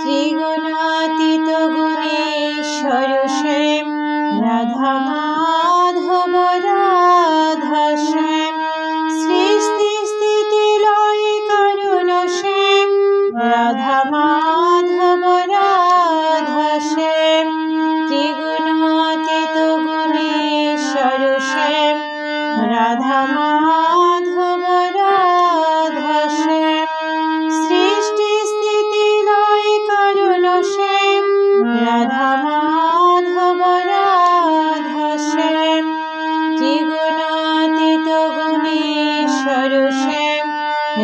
ত্রিগুণাতীত গুণেশ্বর শ্যাম রাধা মাধব রাধা শ্যাম সৃষ্টি স্থিতি লয় কারণ শ্যাম রাধা মাধব রাধা শ্যাম ত্রিগুণাতীত গুণেশ্বর শ্যাম রাধা মাধব রাধা শ্যাম সৃষ্টি স্থিতি লয় কারণ শ্যাম রাধা মাধব রাধা শ্যাম ত্রিগুণাতীত গুণেশ্বর শ্যাম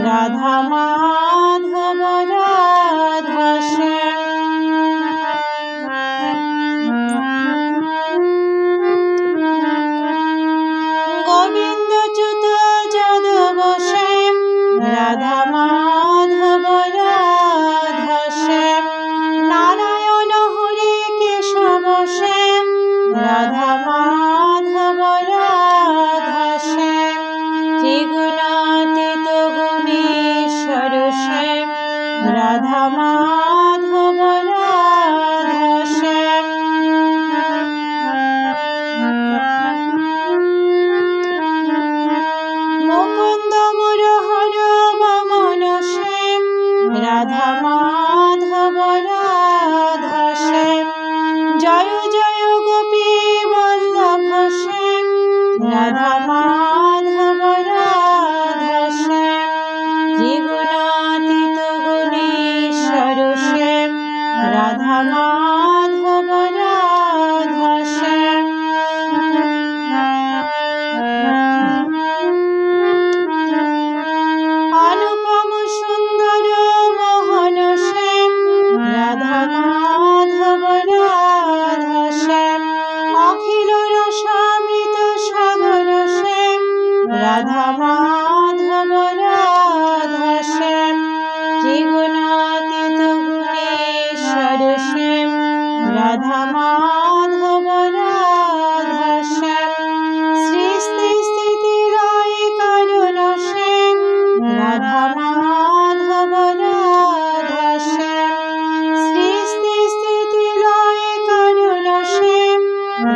রাধা মাধব রাধা শ্যাম গোবিন্দ চ্যুত যাদব শ্যাম রাধা মাধব রাধা শ্যাম নারায়ণ হরে কেশব শ্যাম রাধা মাধব রাধা শ্যাম ত্রিগুণাতীত গুণেশ্বর শ্যাম রাধা মাধব রাধা শ্যাম মুকুন্দ মুরহর বামন শ্যাম রাধা মাধব রাধা শ্যাম জয় জয় গোপী বল্লভ শ্যাম রাধা মাধব রাধা শ্যাম ত্রিগুণাতীত গুণেশ্বর শ্যাম রাধা মাধব রাধা শ্যাম অনুপম সুন্দর মোহন শ্যাম রাধা মাধব রাধা শ্যাম অখিল রসামৃত সাগর শ্যাম রাধা মাধব রাধা শ্যাম ত্রিগুণাতীত গুণেশ্বর শ্যাম রাধা মাধব রাধা শ্যাম সৃষ্টি স্থিতি লয় কারণ শ্যাম রাধা মাধব রাধা শ্যাম সৃষ্টি স্থিতি লয় কারণ শ্যাম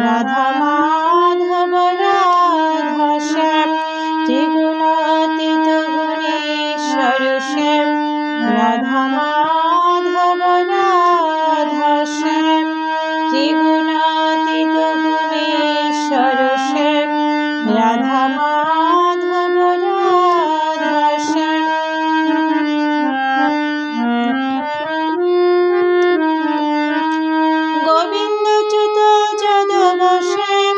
রাধা মাধব রাধা শ্যাম ত্রিগুণাতীত গুণেশ্বর শ্যাম রাধা মাধব রাধা শ্যাম ত্রিগুণাতীত গুণেশ্বর শ্যাম রাধা মাধব রাধা শ্যাম গোবিন্দ চ্যুত যাদব শ্যাম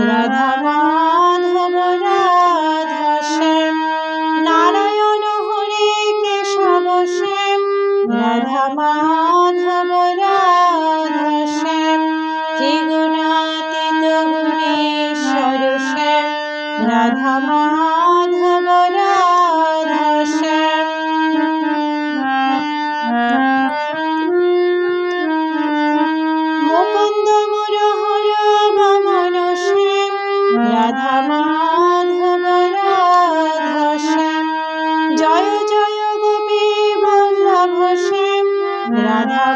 রাধা মাধব রাধা শ্যাম নারায়ণ হরে কেশব শ্যাম রাধা মাধব রাধা শ্যাম ত্রিগুণাতীত গুণেশ্বর শ্যাম রাধা মাধব রাধা শ্যাম মুকুন্দ মুরহর বামন শ্যাম রাধা মাধব রাধা শ্যাম জয় জয় গোপী বল্লভ শ্যাম রাধা